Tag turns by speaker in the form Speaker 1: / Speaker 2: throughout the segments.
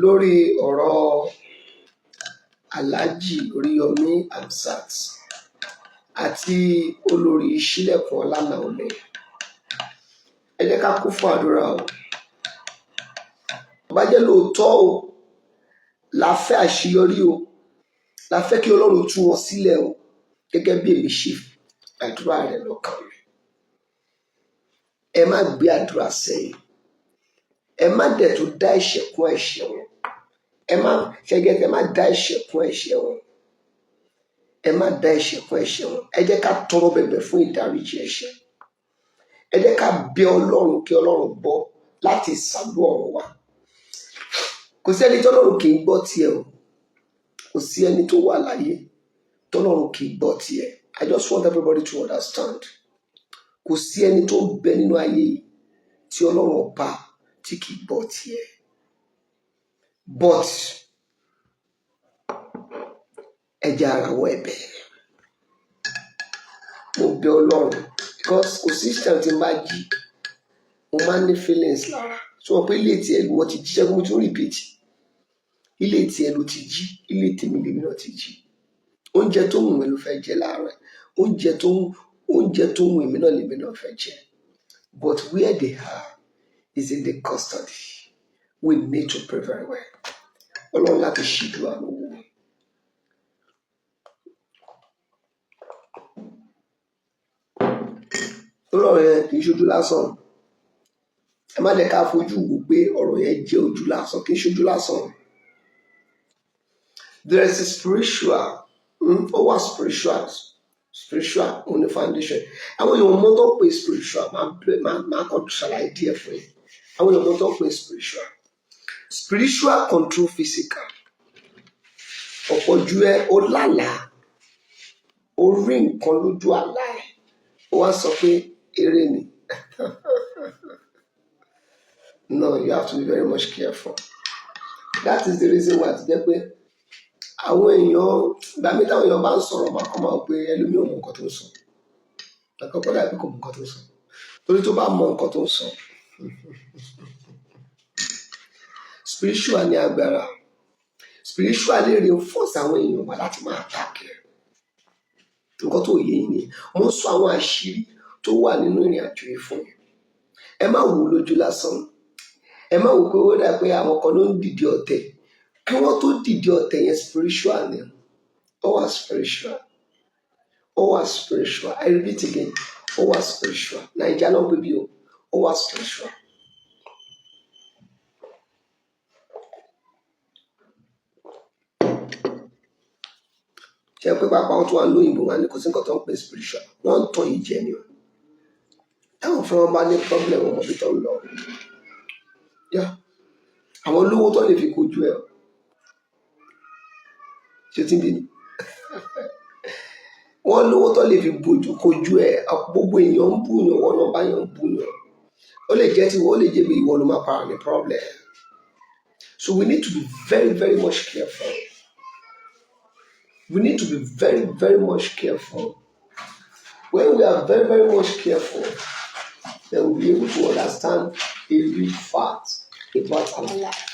Speaker 1: lórí ọ̀rọ̀ Alhaji Oríyọmí Hamzat àti olórí Ṣílẹ̀kùn Ọlánàolẹ̀. Ẹ jẹ́ ká kún fún àdúrà o. Bá jẹ́ lóòótọ́ o, la fẹ́ àṣeyọrí o, la fẹ́ kí Ọlọ́run tú wọn sílẹ̀ o, gẹ́gẹ́ bí èmi ṣe àdúrà rẹ̀ lọ́kàn mi. Ẹ má gbé àdúrà sẹ́yìn. Ẹ má dẹ̀ tó dá ẹ̀ṣẹ̀ kún ẹ̀ṣẹ̀ wọn. Ẹ má dá ẹ̀ṣẹ̀ kún ẹ̀ṣẹ̀ wọn. Ẹ má dá ẹ̀ṣẹ̀ kún ẹ̀ṣẹ̀ wọn. Ẹ jẹ́ ká tọrọ bẹ̀bẹ̀ fún ìdáríjì ẹ̀ṣẹ̀. Ẹ jẹ́ ká bẹ Ọlọ́run kí Ọlọ́run gbọ́ láti ìsàlú ọ̀run wa. Kò sí ẹni tí Ọlọ́run kì í gbọ́ tiẹ̀ o. Kò sí ẹni tó wà láyé tí Ọlọ́run kì í gbọ́ tiẹ̀. I just want everybody to understand. Kò sí ẹni tó ń bẹ nínú ayé yìí tí Ọlọ́run ọba tí kì í gbọ́ tiẹ̀. But ẹ jẹ́ ara wọ ẹ̀bẹ̀. Mo bẹ Ọlọ́run because kò sí ìṣàn tí n bá jí mo máa ń ní feelings lára. Sọ pé ilé tiẹ̀ ló ti jí ṣẹ́gun mo tún repeat. Ilé tiẹ̀ ló ti jí, ilé tèmi lèmi náà ti jí. Oúnjẹ tó wù mí ló fẹ́ jẹ láàárọ̀. Oúnjẹ tó wù mí náà lèmi náà fẹ́ jẹ. But where they are is in the custody. We need to pray very well. Ọlọ́run láti ṣíjú àánú wò. Ọlọ́run yẹn kì í ṣojú lásán. Ẹ má jẹ́ ká fojú wò pé ọ̀rọ̀ yẹn jẹ́ ojú lásán, kì í ṣojú lásán. There is a spiritual, spiritual on the foundation. Àwọn èèyàn mọ̀ tó pé spiritual máa kọ́ ṣàlàyé díẹ̀ fún yín. Àwọn èèyàn mọ̀ tó pé spiritual. Spiritual control physical. Ọ̀pọ̀ ju ẹ ó lálàá, ó rí nǹkan lójú àlá ẹ̀, ó wá sọ pé eré ni. No, you have to be very much careful. That is the reason why ti jẹ́ pé àwọn èèyàn gbàmí táwọn èèyàn bá ń sọ̀rọ̀ máa kọ́ máa pé ẹlòmíì ò mọ nǹkan tó ń sọ. Àkọ́kọ́ dàbí kò mọ nǹkan tó ń sọ. Torí tó bá mọ nǹkan tó ń sọ. Spiritual ní agbára. Spiritual lè reinforce àwọn èèyàn wá láti máa tàkìrì. Nǹkan tó yé yín ni mo ń sọ àwọn àṣírí tó wà nínú ìrìn àjò yìí fún yín. Ẹ má wò lójú lásán. Ẹ má wò pé ó dà pé àwọn kan ló ń dìde ọ̀tẹ̀. Kí wọ́n tó dìde ọ̀tẹ̀ yẹn spiritual ni. Ó wà spiritual. Ó wà spiritual. I repeat again. Ó wà spiritual. Naija ló ń gbé bí o. Ó wà spiritual. Ṣé pé pápá wọn tó wà lóyìnbó wọn ni kò sí nǹkan tó ń pè spiritual. Wọ́n ń tàn yìí jẹ ni o. Táwọn fún wọn bá ní problem wọn bí tó ń lọ. Àwọn olówó tó lè fi kojú ẹ. Ṣé tí ń bí ni? Wọ́n lówó tó lè fi kojú ẹ. Gbogbo èèyàn ń búyàn, wọn náà bá yàn ń búyàn. Ó lè jẹ́ tí wọ́n lè jẹ́ bí ìwọ ló máa para ní problem. So we need to be very, very much careful. We need to be very, very much careful. When we are very, very much careful, then we'll be able to understand a real fact about our life.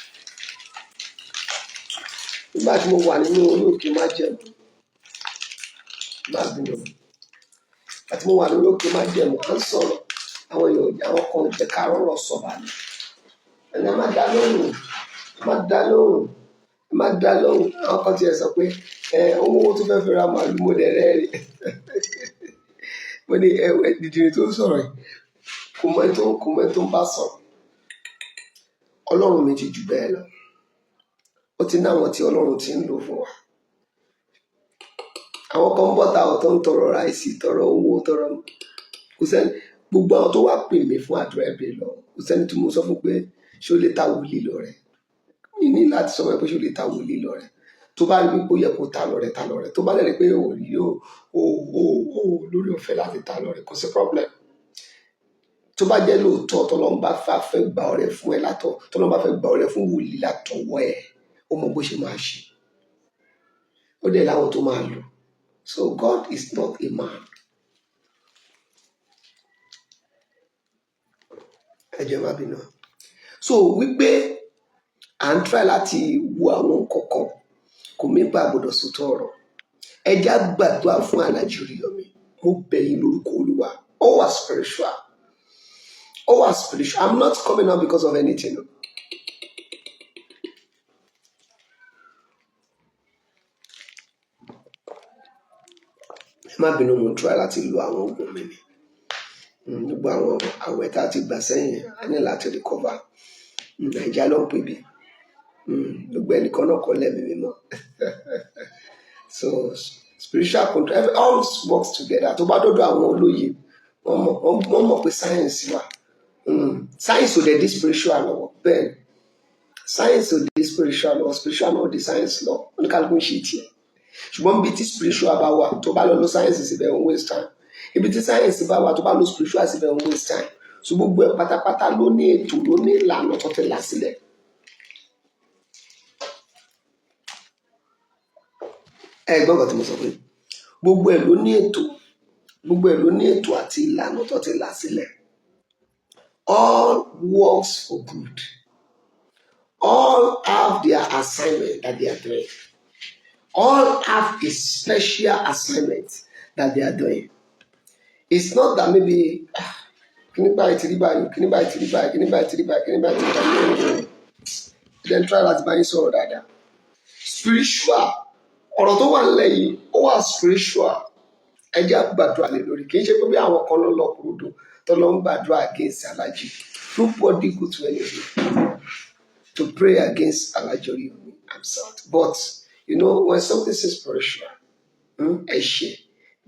Speaker 1: Nígbà tí mo wà nínú orí òkè májẹ̀mú, àti mo wà lórí òkè májẹ̀mú kan sọ̀rọ̀, àwọn èèyàn àwọn kan jẹ́ ká rọ̀rọ̀ sọ báyìí. Ẹni má dá lóhùn, má dá lóhùn. Àwọn kan tiẹ̀ sọ pé owó tó fẹ́ fi ra màálù mo dẹ̀ rẹ́rìn. Mo ní dìdìrín tó ń sọ̀rọ̀ yìí kò mọ ẹni tó ń bá sọ̀rọ̀. Ọlọ́run mi ti jù bẹ́ẹ̀ lọ. Ó ti ní àwọn tí Ọlọ́run ti ń lò fún wa. Àwọn kan bọ́ ta ọ̀tọ̀ ń tọrọ ráìsì, tọrọ owó, tọrọ. Kò sẹ́ni gbogbo àwọn tó wá pè mí fún àdúrà ẹ̀bẹ̀ lọ. Kò sẹ́ni tí mo sọ fún pé ṣé ó lè ta wòlíì lọ rẹ̀. Mi ní láti sọ pé ṣé ó lè ta wòlíì lọ rẹ̀. Tó bá rí pé ó yẹ kó ta lọ rẹ̀, ta lọ rẹ̀. Tó bá lè rí pé lórí ọ̀fẹ́ láti ta lọ rẹ̀, kò sí problem. Tó bá jẹ́ lóòótọ́ tọ́lọ́run bá fẹ́ gba ọrẹ fún ẹ látọ̀, tọ́lọ́run bá fẹ́ gba ọrẹ fún wòlíì látọwọ́ ẹ, ó mọ bó ṣe máa ṣe. Ó dẹ̀ láwọn tó máa lò. So God is not a man. Ẹ jẹ́ má bínú. So wípé à ń try láti wo àwọn kọ̀ọ̀kan kò mí pa àgbọ̀dọ̀ sòtọ́ ọ̀rọ̀. Ẹ jẹ́ á gbàdúrà fún Alhaji Oríyọ̀mí. Mo bẹ̀ yín lórúkọ Olúwa. Ó wà spiritual. Ó wà spiritual. I'm not coming out because of anything. Ẹ má bínú, mo try láti lo àwọn oògùn mi ni. Gbogbo àwọn àwẹ̀ tá a ti gbà sẹ́yìn a ní láti recover. Nàìjíríà ló ń pè bí. Gbogbo ẹnìkan náà kọ́ lẹ́mìí mímọ́. So spiritual control, all works together. Tó bá dọ́dọ̀ àwọn olóye, wọ́n mọ̀ pé science wà. Science ò dẹ̀ di spiritual lọ́wọ́. Bẹ́ẹ̀ science ò di spiritual lọ́wọ́, spiritual náà ò di science lọ́wọ́. Oníkálukú ń ṣe tiẹ̀. Ṣùgbọ́n ibi tí spiritual bá wà, tó bá lọ lo science síbẹ̀ ń waste time. Ibi tí science bá wà, tó bá lo spiritual síbẹ̀ ń waste time. So gbogbo ẹ̀ pátápátá ló ní ètò, ló ní ìlànà tó ti là sílẹ̀. Ẹ gbọ́ nǹkan tí mo sọ pé gbogbo ẹ̀ ló ní ètò, gbogbo ẹ̀ ló ní ètò àti ìlànà tó ti là sílẹ̀. All works for good. All have their assignment that they are doing. All have a special assignment that they are doing. It's not that maybe kíní báyìí ti rí báyìí, kíní báyìí ti rí báyìí, kíní báyìí ti rí báyìí, kíní báyìí ti rí báyìí. Then try láti bá yín sọ̀rọ̀ dáadáa. Spiritual ọ̀rọ̀ tó wà nílẹ̀ yìí ó wà spiritual. Ẹ jẹ́ á gbàdúrà lé lórí. Kì í ṣe pé bí àwọn kan ló lọ kúròdò tó lọ ń gbàdúrà against Alhaji. Nobody go to anywhere to pray against Alhaji Oríyọ̀mí. I'm sorry. But you know, when something is spiritual, ẹ̀ṣẹ̀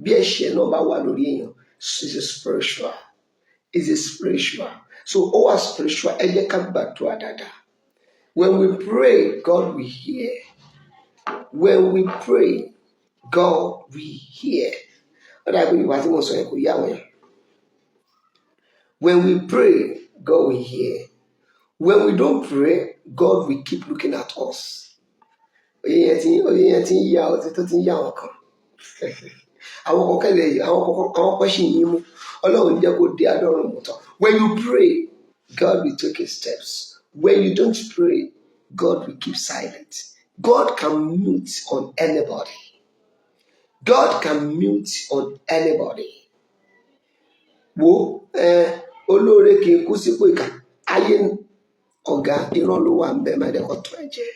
Speaker 1: bí ẹ̀ṣẹ̀ náà bá wà lórí èèyàn, it's a spiritual. It's a spiritual. So ó wà spiritual. Ẹ jẹ́ ká gbàdúrà dáadáa. When we pray, God will hear. When we pray, God will hear. When we pray, God will hear. When we don't pray, God will keep looking at us. When you pray, God will take his steps. When you don't pray, God will keep silent. God can mute on anybody. God can mute on anybody. Wo olóore kì í kú sípò ìkà. Ayé ọ̀gá irọ́ ló wà ń bẹ mẹ́ẹ̀dẹ́kọ̀ tó ẹ jẹ́.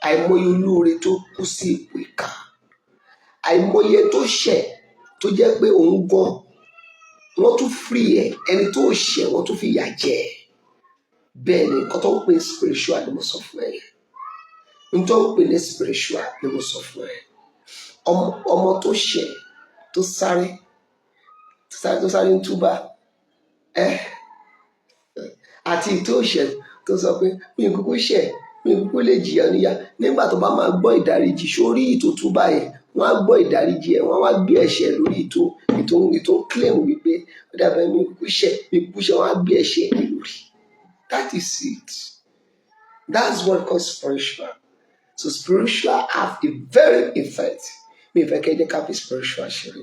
Speaker 1: Àìmọye olóore tó kú sí ipò ìkà. Àìmọye tó ṣẹ̀ tó jẹ́ pé òun gan wọ́n tún free ẹ̀, ẹni tó ṣẹ̀ wọ́n tún fi yà jẹ. Bẹ́ẹ̀ ni nǹkan tó ń pè spiritual ni mo sọ fún ẹ yẹn. Nǹkan tó ń pè ní spiritual ni mo sọ fún ẹ. Ọmọ tó ṣẹ̀ tó sáré ń túbà àti ìtó ṣẹ̀ tó sọ pé mi kúkú ṣẹ̀, mi kúkú lè jìyà níyà. Nígbà tó bá máa gbọ́ ìdáríjì sórí ìtò túbà yẹn, wọ́n á gbọ́ ìdáríjì ẹ̀, wọ́n á gbé ẹ̀ṣẹ̀ lórí ìtò claim wípé ó dàbẹ̀ mi kúkú ṣẹ̀, wọ́n á gbé ẹ̀ṣẹ̀ lórí. That is it. That's what called spiritual. So spiritual have a very effect. Mi fẹ́ kẹ́ jẹ́ ká fi spiritual ṣeré.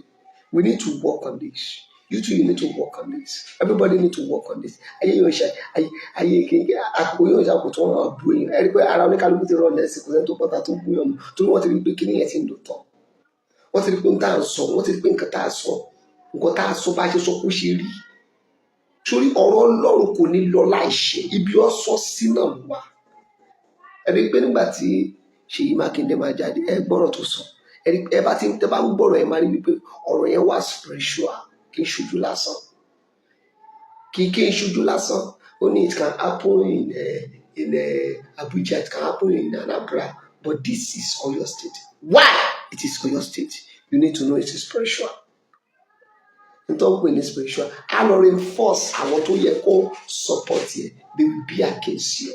Speaker 1: We need to work on this. You too, you need to work on this. Everybody need to work on this. Ayé yóò ṣe ayé kéńké àpò yóò ṣe àpò tó wọn máa bu èèyàn. Ẹ rí pé ara oníkálukú ti rọ̀ lẹ́sìn kò sẹ́ni tó pọ́ta tó bú yàn mọ́ torí wọ́n ti rí pé kíní yẹn ti ń lò tán. Wọ́n ti rí pé nǹkan tá à ń sọ, wọ́n ti rí pé nǹkan tá à sọ, nǹkan tá à sọ bá ṣe sọ kó ṣe rí. Torí ọ̀rọ̀ Ọlọ́run kò ní lọ láìṣẹ, ibi ó sọ sí náà ló wà. Ẹ rí pé nígbà tí Ṣèyí Mákindé máa jáde, ẹ gbọ́rọ̀ tó sọ. Ẹ bá ń gbọ́rọ̀ ẹ máa rí wípé ọ̀rọ̀ yẹn wà spiritual. Kì í ṣojú lásán. Kì í ṣojú lásán. Ó ní it can happen in Abuja, it can happen in Anambra, but this is Oyo State. Why it is Oyo State? You need to know it is spiritual. Nítorí pé ní spiritual, a lọ reinforce àwọn tó yẹ kó support yẹ, they will be against you.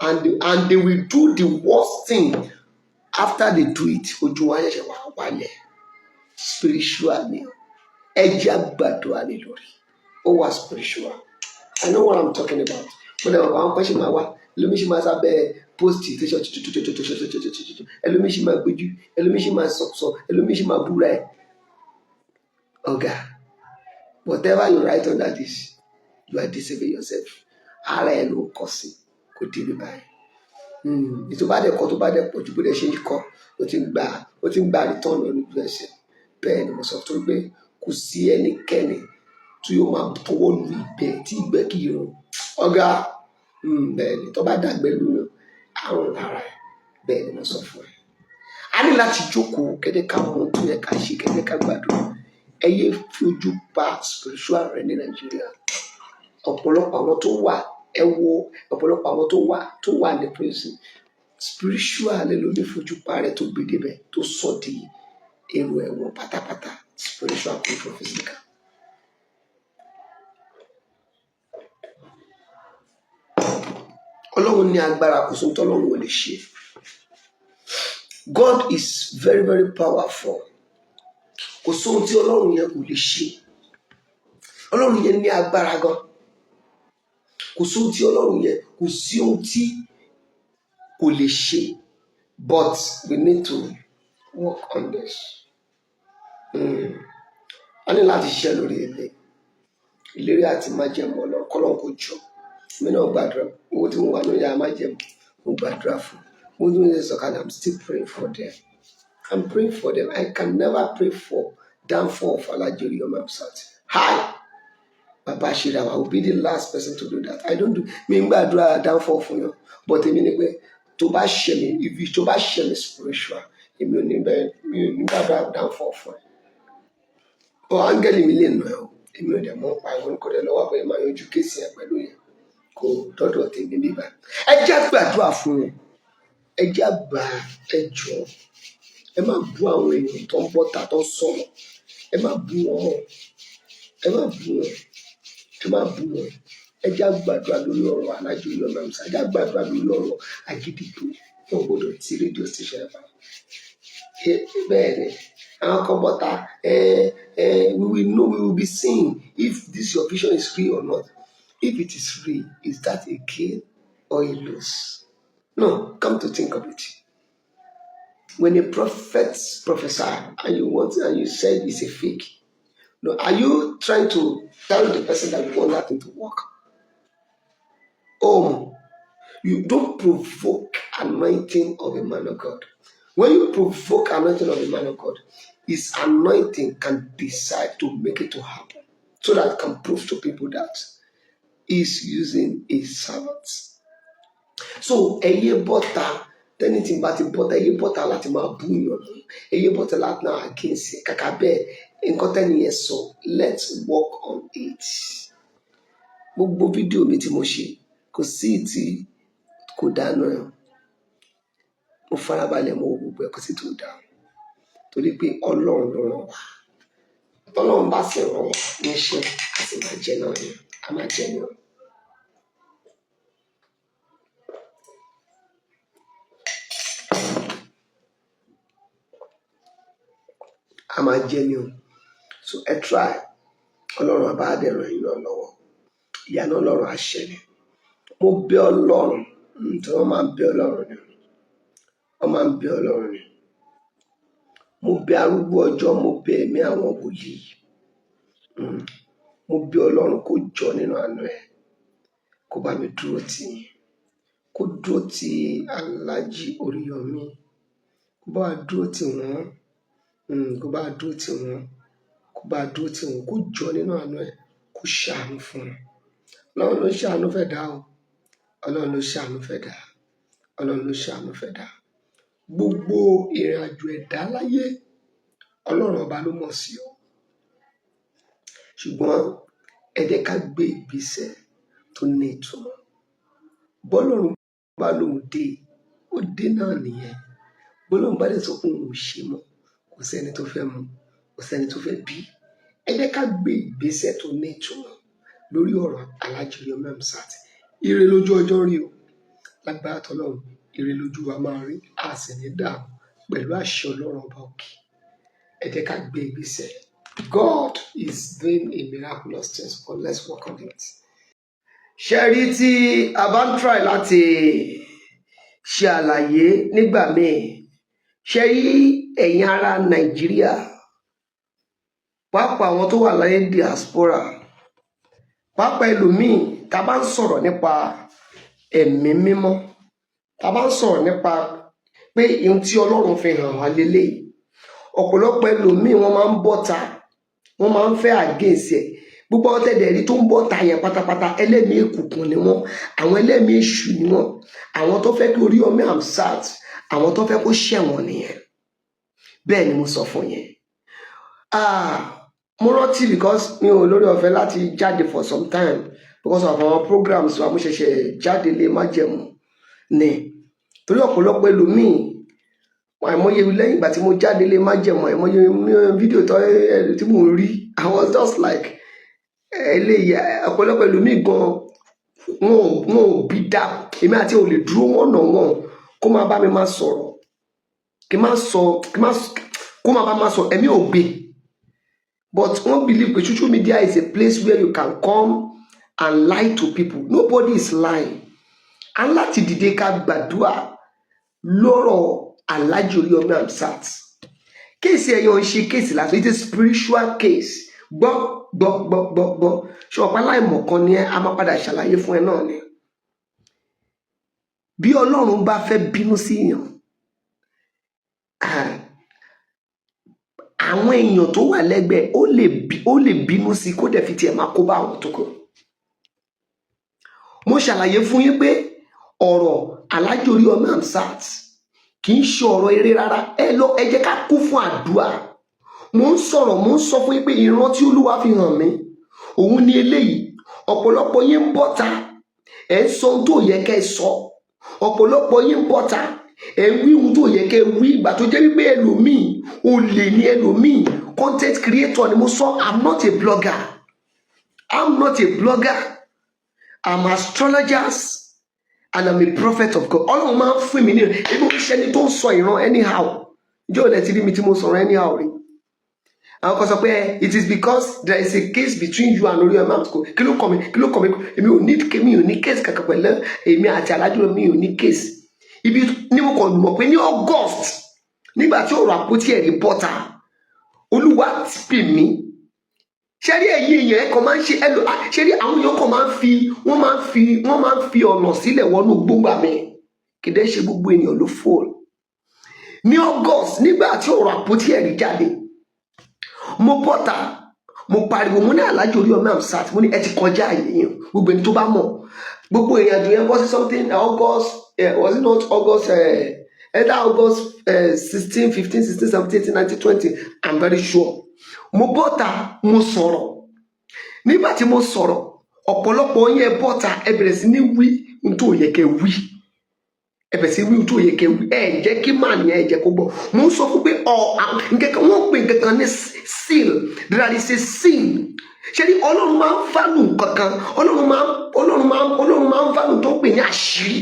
Speaker 1: And they will do the worst thing after they do it. Ojú wa ṣẹ̀ṣẹ̀ wà wálẹ̀. Spiritual ni. Ẹ jẹ́ á gbàdúrà lé lórí. Ó wà spiritual. I know what I'm talking about. Mo dẹ̀ wọ́n àwọn pẹ́ṣẹ̀ máa wá. Ẹlòmíì ṣì máa sábẹ́ post tẹ̀sán ẹlòmíì ṣì máa gbójú, ẹlòmíì ṣì máa sọ̀sọ̀, ẹlòmíì ṣì máa búra ẹ̀. Ọ̀gá, whatever you write under this, you are deceiving yourself. Ara ẹ̀ ló ń kọ sí. kò débi báyìí. Ètò bá dẹ̀ kọ́ tó bá dẹ̀ pọ̀ ju bó dẹ̀ ṣe ń kọ́ ó ti ń gba return lójú ẹsẹ̀. Bẹ́ẹ̀ ni mo sọ tó pé kò sí ẹnikẹ́ni tí yóò máa tọwọ́ lu ìgbẹ́ tí ìgbẹ́ kì í rùn. Ọ̀gá bẹ́ẹ̀ ni tó bá dàgbẹ́ lu àrùn lára ẹ̀. Bẹ́ẹ̀ ni mo sọ fún ẹ. A ní láti jókòó kẹ́dẹ́ ká mọ ohun tó yẹ ká ṣe, kẹ́dẹ́ ká gbàdúrà. Ẹ yé fi ojú pa spiritual rẹ ní Nàìjíríà. Ọ̀pọ̀lọpọ̀ àwọn tó wà ọ̀pọ̀lọpọ̀ àwọn tó wà ní prison spiritual ló ní fojú pa rẹ̀ tó gbèdébẹ̀ tó sọ di èrò ẹ̀wọ̀n pátápátá spiritual control physical. Ọlọ́run ní agbára kò sóhun tọ́lọ́run ò lè ṣe. God is very very powerful. Kò sóhun tí Ọlọ́run yẹn kò lè ṣe. Ọlọ́run yẹn ní agbára gan. Kò sóhun tí Ọlọ́run yẹn kò sí ohun tí kò lè ṣe. But we need to work on this. A ní láti ṣiṣẹ́ lórí ìlérí àti májẹ̀mú Ọlọ́run kọ́lọ́run kò jọ. Mi náà gbàdúrà owó tí mo wà lórí májẹ̀mú mo gbàdúrà fún. Mo tún ṣe sọ̀kalẹ̀, I'm still praying for them. I'm praying for them. I can never pray for downfall of Alhaji Oriyomi Hamzat. Hi! Baba Shirawa will be the last person to do that. I don't do mi ń gbàdúrà downfall fún yàn. But èmi ni pé tó bá ṣe mi spiritual, èmi ò ní gbàdúrà downfall fún ẹ. Áńgẹ́lì mi lè nà ẹ́ o. Èmi ò dẹ̀ mọ́ pa ìwọ̀n kò dẹ̀ lọ́wọ́ pé máa yanjú kéèsì ẹ̀ pẹ̀lú yẹn. Kò dọ́dọ̀ tèmi bíbá. Ẹ jẹ́ gbàdúrà fún wọn. Ẹ jẹ́ àgbà ẹjọ́. Ẹ má bú àwọn èèyàn tó ń bọ́ta tó ń sọ̀rọ̀. Ẹ má bú wọn. Ẹ má bú wọn. Ẹ má bú wọn. Ẹ jẹ́ gbàdúrà lórí ọ̀rọ̀ Alhaji Oriyomi Hamzat. Ẹ jẹ́ gbàdúrà lórí ọ̀rọ̀ Agidigbo. Wọn gbọ́dọ̀ ti rédíò station ẹ̀ bá. Bẹ́ẹ̀ ni àwọn kan bọ́ta we will be seeing if this your vision is free or not. If it is free, is that a gain or a loss? No, come to think of it. When a prophet prophesies and you said it's a fake, no, are you trying to tell the person that you want that thing to work? You don't provoke anointing of a man of God. When you provoke anointing of a man of God, his anointing can decide to make it to happen, so that it can prove to people that he's using a servant. So ẹyẹ bọ́ta tẹ́nìtì bá ti bọ́ta ẹyẹ bọ́ta láti máa bú yàn ẹyẹ bọ́ta láti náà against kàkà bẹ́ẹ̀ nǹkan tẹ́ni yẹn sọ, let's work on it. Gbogbo fídíò mi tí mo ṣe kò sí tí kò dáná ẹ̀ mo farabalẹ̀ mo wo gbogbo ẹ̀ kò sí tó dáa torí pé Ọlọ́run ló ràn wá. Tọ́lọ́run bá sì ràn wá níṣẹ́ a sì máa jẹ náà ni a máa jẹ náà. A máa jẹ ní o. So ẹ try. Ọlọ́run àbá dẹ̀ ràn yín náà lọ́wọ́. Ìyanu Ọlọ́run á ṣẹlẹ̀. Mo bẹ̀ Ọlọ́run tí wọ́n máa ń bẹ̀ Ọlọ́run ni. Wọ́n máa ń bẹ̀ Ọlọ́run ni. Mo bẹ̀ arúgbó ọjọ́, mo bẹ̀ ẹ̀mí àwọn wòlíì. Mo bẹ̀ Ọlọ́run kó jọ nínú àánú ẹ̀. Kó bá mi dúró tì yín. Kó dúró tì Alhaji Oriyomi. Kó bá dúró tì wọ́n. Kó bá dúró tì wọ́n. Kó bá dúró tì wọ́n. Kó jọ nínú àánú ẹ̀. Kó ṣàánú fún wọn. Ọlọ́run ló ṣàánú fẹ́ dá o. Ọlọ́run ló ṣàánú fẹ́ dá. Ọlọ́run ló ṣàánú fẹ́ dá. Gbogbo ìrìn àjò ẹ̀dá láyé Ọlọ́run ọba ló mọ̀ sí o. Ṣùgbọ́n ẹ jẹ́ ká gbé ìgbésẹ̀ tó ní ìtumọ̀. Bọ́lọ́run bá lóun dé, ó dé náà nìyẹn. Bọ́lọ́run bá dẹ̀ sọ pé òun ò ṣe mọ́, kò sẹ́ni tó fẹ́ mú, kò sẹ́ni tó fẹ́ bí. Ẹ jẹ́ ká gbé ìgbésẹ̀ tó ní ìtumọ̀ lórí ọ̀rọ̀ Alhaji Oriyomi Hamzat. Ire lójú ọjọ́ rí o. Lágbára t'Ọlọ́run, ire lójú wa máa rí, a sì ní dààmú pẹ̀lú àṣẹ Ọlọ́run ọba òkè. Ẹ jẹ́ ká gbé ìgbésẹ̀. God is doing a miraculous thing, but let's work on it. Ṣé rí tí a bá ń try láti ṣe àlàyé nígbà míì, ṣé rí ẹ̀yin ará Nàìjíríà, pàápàá àwọn tó wà láyé diaspora, pàápàá ẹlòmíì tá a bá ń sọ̀rọ̀ nípa ẹ̀mí mímọ́. Tá bá ń sọ̀rọ̀ nípa pé ohun tí Ọlọ́run fi hàn wá lélẹ́yìí, ọ̀pọ̀lọpọ̀ ẹlòmíì wọ́n máa ń bọ́ta, wọ́n máa ń fẹ́ against ẹ̀. Gbogbo àwọn tẹ̀dẹ̀ rí tó ń bọ́ta yẹn pátápátá ẹlẹ́mìí òkùnkùn ni wọ́n, àwọn ẹlẹ́mìí èṣù ni wọ́n, àwọn tó fẹ́ kí Oríyọmí Hamzat, àwọn tó fẹ́ kó ṣẹ̀wọ̀n nìyẹn. Bẹ́ẹ̀ ni mo sọ fún yẹn. Mo rántí because mi ò lórí ọ̀fẹ́ láti jáde for some time because of our programs wa mo ṣẹ̀ṣẹ̀ jáde lé májẹ̀mú ni. Torí ọ̀pọ̀lọpọ̀ ẹlòmíì àìmọye lẹ́yìn ìgbà tí mo jáde lé májẹ̀mú àìmọye fídíò tí mo rí, I was just like eléyìí. Ọ̀pọ̀lọpọ̀ ẹlòmíì gan wọn ò bí dá èmi àti ò lè dúró wọn kó máa bá mi máa sọ̀rọ̀ kó máa bá máa sọ ẹ̀mí ò gbé. But wọ́n believe that social media is a place where you can come and lie to people. Nobody is lying. And láti dìde ká gbàdúrà lọ́rọ̀ Alhaji Oríyọmí Hamzat. Kéèsì ẹ̀yàn ń ṣe kéèsì lásán, it is spiritual case. Gbọ́. Ṣọ̀pá láìmọ̀ kan ni a máa padà ṣàlàyé fún ẹ náà ni. Bí Ọlọ́run bá fẹ́ bínú sí èèyàn, àwọn èèyàn tó wà lẹ́gbẹ̀ẹ́ ó lè bínú sí kó dẹ̀ fi tiẹ̀ máa kó bá àwọn tó kù. Mo ṣàlàyé fún yín pé ọ̀rọ̀ Alhaji Oríyọmí Hamzat kì í ṣe ọ̀rọ̀ eré rárá. Ẹ jẹ́ ká kún fún àdúrà. Mo ń sọ fún yín pé ìran tí Olúwa fi hàn mí òun ni eléyìí. Ọ̀pọ̀lọpọ̀ yín ń bọ́ta ẹ̀ ń sọ ohun tó yẹ kẹ́ ẹ sọ. Ọ̀pọ̀lọpọ̀ yín ń bọ́ta ẹ̀ ń wí ohun tó yẹ kẹ́ ẹ wí. Ìgbà tó jẹ́ wípé ẹlòmíì olè ni ẹlòmíì, content creator ni mo sọ. I'm not a blogger. I'm an astrologer and I'm a prophet of God. Ọlọ́run máa ń fún mi ní ebi oníṣẹ́ ni tó ń sọ ìran anyhow. Ìjọ́ ò lẹ́ ti rí mi tí mo sọ̀rọ̀ anyhow rí. Àwọn kan sọ pé it is because there is a case between you and Oríyọmí Hamzat. Kí ló kàn mí? Èmi ò ní case kankan pẹ̀lú èmi àti Alhaji Oríyọmí, ò ní case. Ibi ní mo kàn mọ̀ pé ní August nígbà tí ọ̀rọ̀ àpótí ẹ̀rí bọ́ta, Olúwa ti pè mí. Ṣé rí ẹ̀yin èèyàn kan máa ń ṣe ṣé rí àwọn èèyàn kan máa ń fi ọ̀nà sílẹ̀ wọnú gbóngbà mi. Kì í dẹ́ ṣe gbogbo ènìyàn ló fò. Ní August nígbà tí ọ̀rọ̀ àpótí ẹ̀rí jáde, mo bọ́ta mo pariwo mo ní Alhaji Oríyọmí Hamzat, mo ní ẹ ti kọjá èèyàn. Gbogbo ẹni tó bá mọ̀ gbogbo èèyàn àjò yẹn bọ́ sí something August was it not August either August 16, 15, 16, 17, 18, 19, 20. I'm very sure. Mo bọ́ta mo sọ̀rọ̀. Nígbà tí mo sọ̀rọ̀, ọ̀pọ̀lọpọ̀ yẹn bọ́ta ẹ bẹ̀rẹ̀ sí ní wí ohun tó yẹ kẹ́ wí. Ẹ bẹ̀rẹ̀ sí wí ohun tó yẹ kẹ́ wí. Ẹ jẹ́ kí màá ní ẹ jẹ́ kó gbọ́. Mo ń sọ fún pé wọ́n pè nǹkan ní seal. There is a seal. Ṣé ní Ọlọ́run máa ń fánù kankan? Ọlọ́run máa ń fánù tó ń pè ní àṣírí.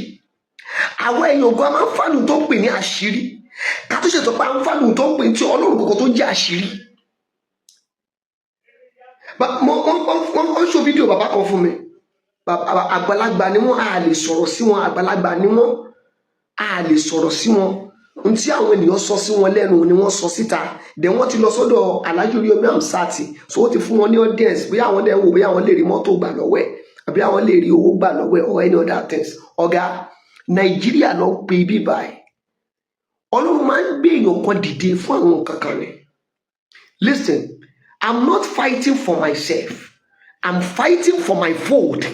Speaker 1: Àwọn èèyàn ògùn máa ń fánù tó ń pè ní àṣírí. Ká tó ṣètò pa ń fánù tó ń pè tí Ọlọ́run kankan tó jẹ́ àṣírí. Wọ́n ṣó fídíò bàbá kan fún mi. Àgbàlagbà ni wọ́n, a lè sọ̀rọ̀ sí wọn. Àgbàlagbà ni wọ́n, a lè sọ̀rọ̀ sí wọn. Ohun tí àwọn ènìyàn sọ sí wọn lẹ́nu ni wọ́n sọ síta. Dẹ̀ wọ́n ti lọ sọ́dọ̀ Alhaji Oríyọmí Hamzat. So ó ti fún wọn ní audience. Bóyá àwọn dẹ̀ wò bóyá àwọn lè rí mọ́tò gbà lọ́wọ́ ẹ̀ àbí àwọn lè rí owó gbà lọ́wọ́ ẹ̀ or any other things. Ọ̀gá Nàìjíríà ló ń pe ibi báyìí. Ọlọ́run máa ń gbé èèyàn kan dìde fún àwọn kankan rẹ̀. Listen, I'm not fighting for myself. I'm fighting for my vote.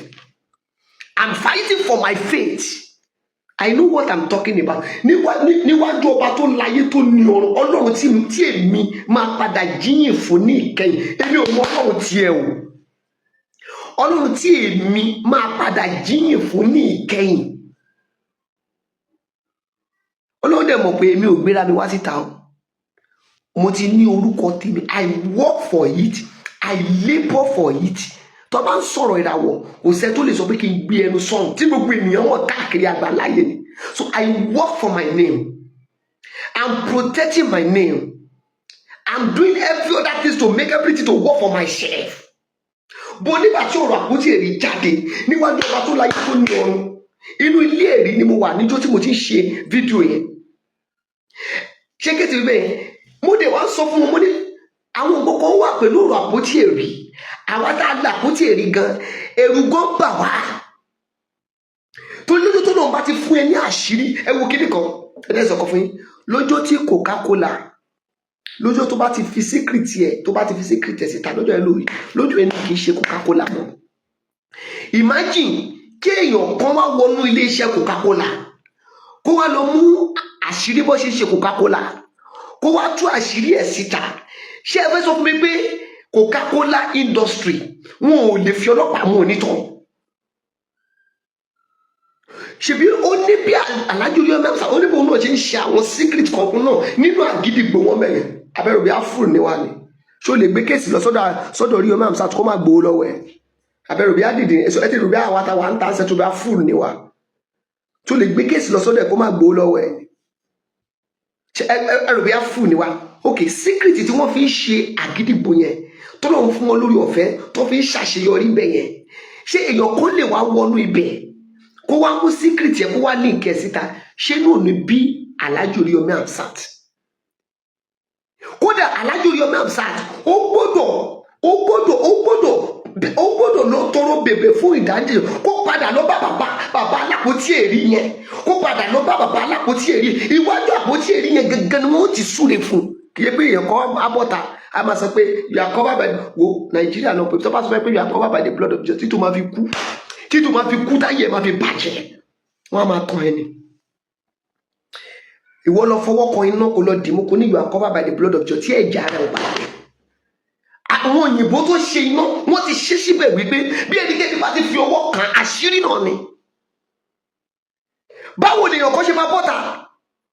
Speaker 1: I'm fighting for my faith. I know what I'm talking about. Níwájú ọba tó láyé tó ní ọ̀run, Ọlọ́run tí èmi máa padà jíyìn fún ní ìkẹyìn. Èmi ò mọ Ọlọ́run tiẹ̀ o. Ọlọ́run tí èmi máa padà jíyìn fún ní ìkẹyìn. Ọlọ́run dẹ̀ mọ̀ pé èmi ò gbéra mi wá síta o. Mo ti ní orúkọ tèmi. I work for it. I labour for it. Tó bá ń sọ̀rọ̀ ìràwọ̀, kò sẹ́ tó lè sọ pé kí n gbé ẹnu sọ̀rọ̀ tí gbogbo ènìyàn wọ̀ káàkiri àgbáláyé ni. So I work for my name. I'm protecting my name. I'm doing every other thing to make everything to work for myself. Bó nígbà tí ọ̀rọ̀ àpótí ẹ̀rí jáde níwájú ọba tó láyé tó ní ọ̀run, inú ilé ẹ̀rí ni mo wà níjọ́ tí mo ti ń ṣe fídíò yẹn. Ṣé kí ti bẹ́ẹ̀? Mo dẹ̀ wá sọ fún wọn, mo ní àwọn kọ̀ọ̀kan wà pẹ̀lú ọ̀rọ̀ àpótí ẹ̀rí. Àwa tá a gbà àpótí ẹ̀rí gan, ẹ̀rù gan bà wá. tó lójó tó náà bá ti fún ẹ ní àṣírí ẹ wo kíní kan ẹ̀dẹ́ sọ̀kọ̀ fún yín lójó tí Coca-Cola lójó tó bá ti fi secret ẹ̀ tó bá ti fi secret ẹ̀ síta lójó ẹ lójú ẹni kì í ṣe Coca-Cola mọ́. Imagine kí èèyàn kan wá wọnú iléeṣẹ́ Coca-Cola kó wá lọ mú àṣírí bó ṣe ṣe Coca-Cola kó wá tú àṣírí ẹ̀ síta. Ṣé ẹ fẹ́ sọ fún mi pé Coca-Cola industry wọn ò lè fi ọlọ́pàá mú onítàn? Ṣebí ó ní bí Alhaji Oríyọmí Hamzat ó ní bóun náà ṣe ń ṣe àwọn secret kankan náà nínú àgídìgbò wọn mẹ́rin abẹ́rẹ́ bí áfúrù ni wà ní. Ṣé o lè gbé kéèsì lọ sọ́dọ̀ Oríyọmí Hamzat kó má gbowó lọ́wọ́ ẹ̀? Abẹ́rẹ́ bí ádìdì ẹ ti rò bí àwọn àtàwọn àǹtà ṣètò bí áfúrù ni wà. Ṣé o lè gbé kéèsì lọ sọ́dọ̀ ẹ̀ kó má gbowó lọ́wọ́ ẹ̀? Ṣé ẹ rò bí áfúrù ni wà? Ok, secret tí wọ́n fi ń ṣe àgídìgbò yẹn tó lọ́wọ́ fún wọn lórí ọ̀fẹ́ tó fi ń ṣàṣeyọrí ibẹ̀ yẹn ṣé èèyàn kó lè wá wọnú ibẹ̀ kó wá mú secret yẹn kó wá link ẹ̀ síta ṣé náà ní bí Alhaji Oríyọmí Hamzat? Kódà Alhaji Oríyọmí Hamzat ó gbọ́dọ̀ lọ tọrọ bèbè fún ìdájí kó padà lọ bá bàbá alápótí èrí yẹn kó padà lọ bá bàbá alápótí èrí iwájú àpótí èrí yẹn gangan ni wọ́n ti súre fún kì í pé èèyàn kọ́ abọ́ta a máa sọ pé you are covered by wo Nàìjíríà náà pé tó bá sọ pé you are covered by the blood of Jesus títí tó máa fi kú táyé ẹ̀ máa fi bàjẹ́ wọ́n á máa kan ẹni. Ìwọ lọ fọwọ́ kan iná kó lọ dìímú kó ní you are covered by the blood of Jesus tí ẹ̀jẹ̀ ara ẹ̀ bàjẹ́. Àwọn òyìnbó tó ṣe iná wọ́n ti ṣe síbẹ̀ wípé bí ẹnikẹ́ni bá ti fi ọwọ́ kan àṣírí náà ni. Báwo lèèyàn kan ṣe máa bọ́ta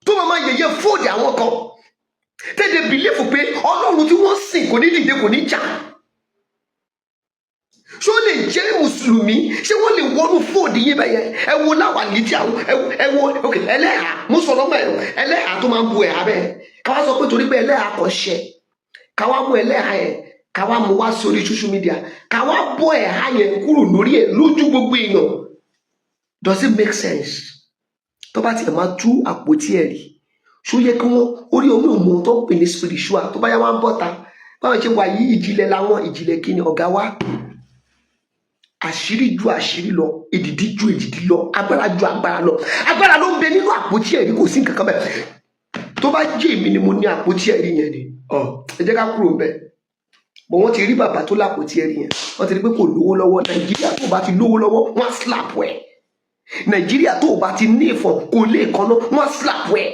Speaker 1: tó máa yẹ̀yẹ́ fóòdì àwọn kan tẹ́lẹ̀ bìlífù pé Ọlọ́run tí wọ́n sìn kò ní dìde kò ní jà? Ṣé ó lè jẹ́ Mùsùlùmí? Ṣé wọ́n lè wọnú fóòdì yín bẹ́yẹn? Ẹ wo láwàní tí àwọn ẹ wo ok ẹlẹ́hà mo sọ̀rọ̀ mọ́ ẹlẹ́hà tó máa ń bu ẹ̀hà bẹ́ẹ̀ káwá sọ pé torí pé ẹlẹ́hà kan ṣẹ káwá mú ẹlẹ́hà yẹn káwá mú wá sórí social media káwá bọ́ ẹ̀hà yẹn kúrò lórí ẹ̀ lójú gbogbo èèyàn. Does it make sense? Tó bá tiẹ̀ máa tú àpótí ẹ̀ rí ṣó yẹ kí wọ́n orí omi òmù tó ń pè ní spiritual tó bá yá wá ń bọ́ta báwọn ṣe wà yí ìjìnlẹ̀ láwọn ìjìnlẹ̀ kí ni ọ̀gá wa àṣírí ju àṣírí lọ èdìdí ju èdìdí lọ agbára ju agbára lọ agbára ló ń bẹ nínú àpótí ẹ̀rí kò sí nǹkan kan bẹ́ẹ̀ tó bá jẹ́ èmi ni mo ní àpótí ẹ̀rí yẹn ni ẹ jẹ́ ká kúrò bẹ́ẹ̀ bọ̀ wọ́n ti rí bàbá tó lápótí ẹ̀rí yẹn wọ́n ti rí pé kò lówó lọ́wọ́ Nàìjíríà tó bá ti lówó lọ́wọ́ wọ́n slap ẹ̀ Nàìjíríà tó bá ti ní ìfọ̀n kò lè kàná wọ́n slap ẹ̀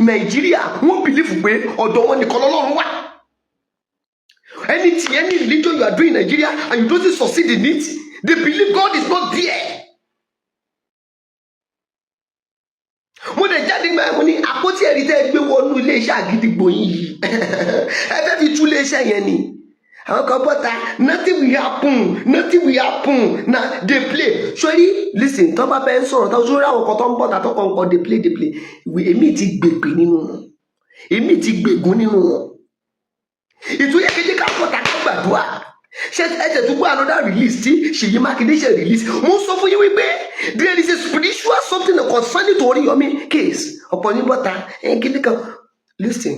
Speaker 1: Nàìjíríà wọ́n bìlífù pé ọ̀dọ̀ wọn nìkan lọ́lọ́run wà. Any religion you are doing in Nigeria and you don't succeed in it, they believe God is not there. Mo dẹ̀ jáde máa mo ní àpótí ẹ̀rí tẹ́ gbé wọnú iléeṣẹ́ àgídìgbò yìí ẹ fẹ́ fi tú iléeṣẹ́ yẹn ni àwọn kan bọ́ta nothing will happen na dey play sori listen tó bá bẹ́ẹ̀ ń sọ̀rọ̀ tó sórí àwọn kan tó ń bọ́ta tó kàn dey play èmi ti gbègbè nínú wọn èmi ti gbègún nínú wọn. Ìtúyẹ kejì ká bọ́ta ká gbàdúrà ṣe ẹ̀jẹ̀ tó gbọ́ another release tí Ṣèyí Mákindé ṣe release mo sọ fún yín wípé there is a spiritual something concerning to Oríyọmí case ọ̀pọ̀ ní bọ́ta kíní kan listen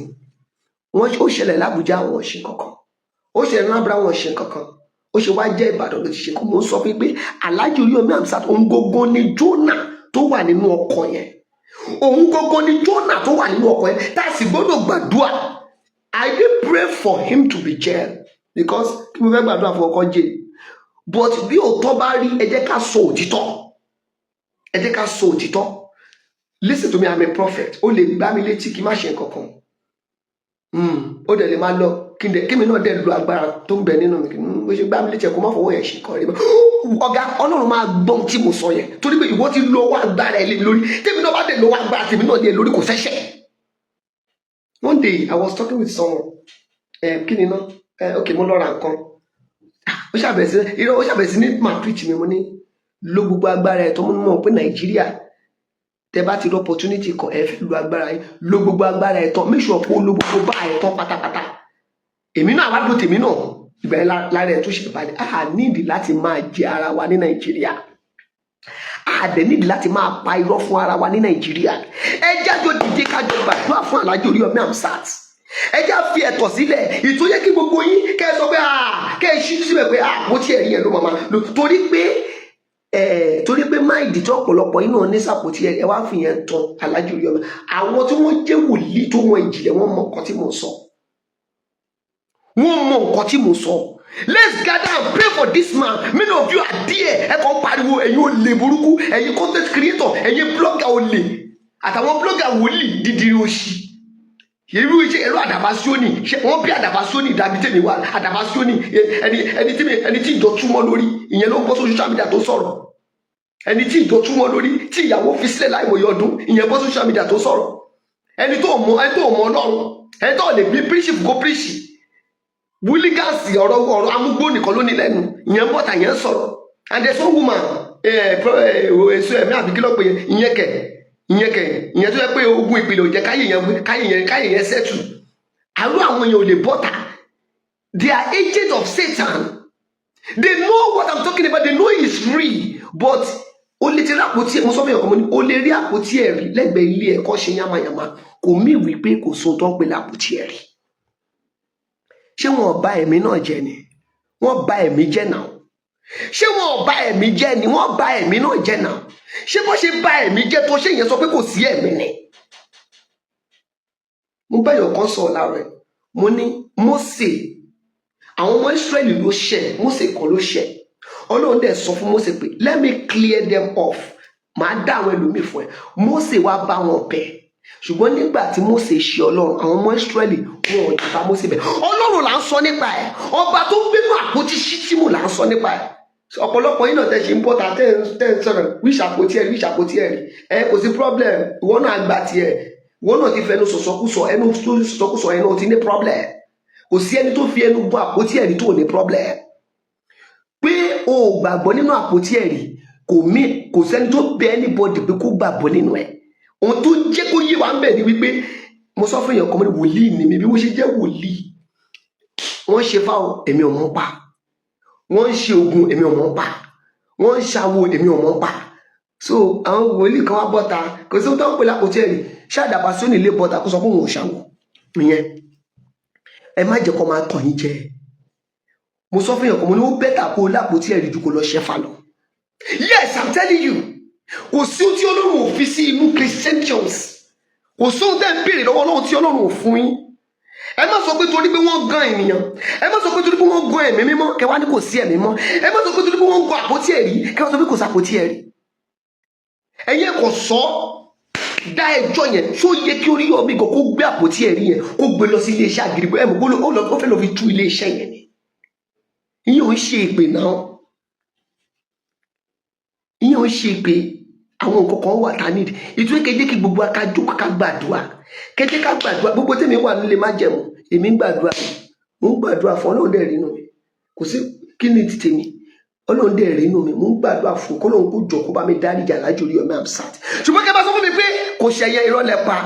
Speaker 1: wọ́n ó ṣẹlẹ̀ l'Ábùjá wọn ṣe kankan ó ṣẹlẹ̀ l'Ábúrà wọn ṣe kankan ó ṣe wá jẹ́ Ìbàdàn ló ti ṣe kó mo sọ fún yín pé Alhaji Oríyọmí Hamzat òun gógó ni Jónà tó wà nínú ọkọ̀ yẹn òun gógó ni Jónà tó wà nínú ọkọ̀ yẹn tá a sì gbọ́dọ̀ gbàdúrà. I did pray for him to be jailed because kí mo fẹ́ gbàdúrà fún ọkọ jẹ́ but bí òótọ́ bá rí ẹ jẹ́ ká sọ òtítọ́ listen to me, I'm a prophet ó lè gbá mi létí kí n má ṣe nǹkan kan ó dẹ̀ lè máa lọ kí mi náà dẹ̀ lo agbára tó ń bẹ nínú mi bó ṣe gbá mi létí ẹ̀ kó má fọwọ́ yẹn ṣe nǹkan rí ọ̀gá Ọlọ́run máa gbọ́n tí mo sọ yẹn torí pé ìwọ ti lo owó agbára ẹ̀ lé lórí tèmi náà bá dẹ̀ lo owó agbára tèmi náà lé lórí kò fẹ́ṣẹ̀. One day I was talking with someone kí ni náà okay mo lọ ra nǹkan ó ṣàbẹ̀ sí ní máa preach mi mo ní lo gbogbo agbára ẹ̀ tó mọ̀ pé Nàìjíríà tẹ́ bá ti rí opportunity kan ẹ fẹ́ lo agbára yín lo gbogbo agbára ẹ̀ tán make sure pé o lo gbogbo bá ẹ̀ tán pátápátá èmi náà wá lò tèmi náà ìgbà yẹn lára ẹ̀ tó ṣe balẹ̀ a nídìí láti máa jẹ ara wa ní Nàìjíríà a dẹ̀ nídìí láti máa pa irọ́ fún ara wa ní Nàìjíríà ẹ jájọ dìde kájọ gbàdúrà fún Alhaji Oríyọmí Hamzat ẹ já fi ẹ̀tọ́ sílẹ̀ ìtòyẹ kí gbogbo yín kẹ́ ẹ sọ pé kẹ́ ẹ ṣí síbẹ̀ pé mo ti ẹ̀rí yẹn ló máa lò torí pé torí pé máìdì tí ọ̀pọ̀lọpọ̀ inú ní sàpótí ẹ wá fi yẹn tan Alhaji Oríyọmí. Àwọn tí wọ́n jẹ́ wòlíì tó mọ ìjìnlẹ̀ wọ́n mọ nǹkan tí mo sọ. Wọ́n mọ nǹkan tí mo sọ. Let's gather and pray for this man. Many of you are there. Ẹ kàn pariwo ẹ̀yin olè burúkú, ẹ̀yin content creator, ẹ̀yin blogger olè, àtàwọn blogger wòlíì dídìrí òṣì. Irú iṣẹ́ ẹ̀rọ àdàbàsíónì, wọ́n bí àdàbàsíónì dàbí tèmi wà. Àdàbàsíónì ẹni tí ìjọ túmọ̀ lórí, ìyẹn ló ń bọ́ social media tó sọ̀rọ̀. Ẹni tí ìjọ túmọ̀ lórí, tí ìyàwó fi sílẹ̀ láìmọye ọdún, ìyẹn bọ́ social media tó sọ̀rọ̀. Ẹni tó mọ Ọlọ́run, ẹni tó lè bí príṣì kó príṣì. Wúlígánsì ọ̀rọ̀ amúgbó nìkan ló ní lẹ́nu, ìyẹn bọ́ta ìyẹn sọ̀rọ̀. And there's one woman, èso ẹ̀mí àbí kí ló pe ìyẹn tó yẹ pé ogun ìpìlẹ̀ ò jẹ́ káyè yẹn sẹ́tù. Àrú àwọn èèyàn ò lè bọ́ta. They are agents of Satan. They know what I'm talking about. They know it's free. But o lè ti rí àpótí ẹ̀, mo sọ fún ẹ̀kọ́ mo ní o lè rí àpótí ẹ̀rí lẹ́gbẹ̀ẹ́ ilé ẹ̀kọ́ ṣe yánmayànmá, kò mí wí pé kò sóhun tó ń pè lápótí ẹ̀rí. Ṣé wọn bà ẹ̀mí náà jẹ́ ni? Wọ́n bà ẹ̀mí jẹ́ náà. Ṣé wọn bà ẹ̀mí jẹ́ ni? Wọ́n bà ẹ̀mí náà jẹ́ náà. Ṣé bó ṣe bà ẹ̀mí jẹ́ tó ṣe yẹn sọ pé kò sí ẹ̀mí ni? Mo bá yọ̀ kan sọ láàrẹ̀, mo ní Mósè, àwọn ọmọ Ísírẹ́lì ló ṣẹ̀, Mósè kan ló ṣẹ̀. Ọlọ́run dẹ̀ sọ fún Mósè pé let me clear them off. Màá dá àwọn ẹlòmíì fún ẹ. Mósè wá bá wọn bẹ̀. Ṣùgbọ́n nígbà tí Mósè ṣe Ọlọ́run, àwọn ọmọ Ísírẹ́lì wọn ò dìbà Mósè bẹ̀. Ọlọ́run là ń sọ nípa ẹ̀. Ọba tó gbénú àpótí Ṣítìmù là ń sọ nípa ẹ̀. Ọ̀pọ̀lọpọ̀ yìí náà tẹ̀ ṣe ń bọ́ta tẹ̀ ń sọ̀rọ̀ wíṣ àpótí ẹ̀rí. Kò sí problem. Ìwọ náà gbà tiẹ̀. Ìwọ náà ti fẹnu sọ̀sọ̀kúsọ, ẹnu tó sọ̀sọ̀kúsọ ẹnu ò ti ní problem. Kò sí ẹni tó fi ẹnu bọ àpótí ẹ̀rí tó ní problem. Pé o gbàgbọ́ nínú àpótí ẹ̀rí kò sẹ́ni tó bẹ anybody pé kó gbàgbọ́ nínú ẹ̀. Ohun tó jẹ́ kó yé wa ń bẹ̀ ni wípé mo sọ fún èèyàn kan mo ní wòlíì ni mi bí wọ́n ṣe jẹ́ wòlíì. Wọ́n ṣe fáwọn èmi ò mọ̀ pa. Wọ́n ń ṣe ogun èmi ò mọ̀ pa. Wọ́n ń ṣàwo èmi ò mọ̀ pa. So àwọn wòlíì kan wá bọ́ta kò sí ohun tó ń pè lápótí ẹ̀rí. Ṣé Àdàbàsíónì lè bọ́ta kó sọ pé òun ò ṣàwo? Ìyẹn ẹ má jẹ́ kó máa tàn yín jẹ. Mo sọ fún èèyàn kan mo ní ó bẹ́tà kó lápótí ẹ̀rí ju kó lọ ṣẹ́fà lọ. Yes, I'm telling you. Kò sí ohun tí Ọlọ́run ò fi sí inú Christians. Kò sí ohun tẹ́ ń béèrè lọ́wọ́ Ọlọ́run tí Ọlọ́run ò fún yín. Ẹ má sọ pé torí pé wọ́n gan ènìyàn. Ẹ má sọ pé torí pé wọ́n gan ẹ̀mí mímọ́ kẹwàá ní kò sí ẹ̀mí mọ́. Ẹ má sọ pé torí pé wọ́n gan àpótí ẹ̀rí kẹwàá sọ pé kò sí àpótí ẹ̀rí. Ẹ̀yin kò sọ dá ẹjọ́ yẹn ṣó yẹ kí Oríyọmí kó gbé àpótí ẹ̀rí yẹn kó gbé lọ sí iléeṣẹ́ Àgìrìgbò ẹ̀ mọ̀ ó fẹ́ lọ fi tú iléeṣẹ́ yẹn ni. Ìyẹn ò ń ṣe ìpè náà. Ìyẹn ò ń ṣe ìpè. Àwọn nǹkan kan wà tá nídìí. Ìtúwé keje kí gbogbo akájọ ká gbàdúrà. Kété ká gbàdúrà gbogbo tèmi wà nílé má jẹun. Èmi ń gbàdúrà. Mo ń gbàdúrà fún Ọlọ́run dẹ̀ rí inú mi. Kò sí kí ni ti tèmi. Ọlọ́run dẹ̀ rí inú mi. Mo ń gbàdúrà fún k'Ọlọ́run kó jọ kó bá mi dáríjì Alhaji Oríyọmí Hamzat. Ṣùgbọ́n kẹ́ bá sọ fún mi pé kò ṣẹ̀yẹ irọ́ lẹ pa.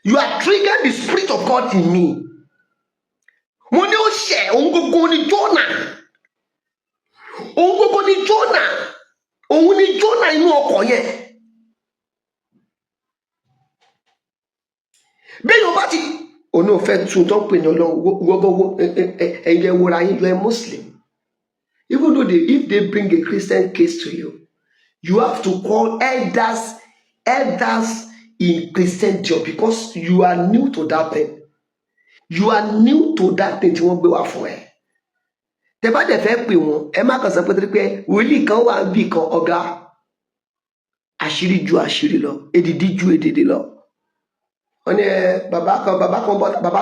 Speaker 1: You are triggered the spirit of God in me. Mo ní ó ṣẹ̀ òun gbogbo ni Jónà. Òun gbogbo ni Jónà. Òun ni Jónà inú ọkọ̀ yẹn. Bẹ́ẹ̀ yóò bá ti òun náà fẹ́ tún tó ń pè ní Ọlọ́run wọ́gọ́wọ́ ẹ̀yẹ wọra yín you are Muslim. Even though if they bring a Christian case to you, you have to call elders in Christian church because you are new to that thing. You are new to that thing tí wọ́n gbé wá fún ẹ. Tẹ́ bá dẹ̀ fẹ́ pè wọ́n ẹ má kàn sọ pé wòlíì kan wà níbì kan ọ̀gá àṣírí ju àṣírí lọ èdìdí ju èdìdí lọ. Wọ́n ní bàbá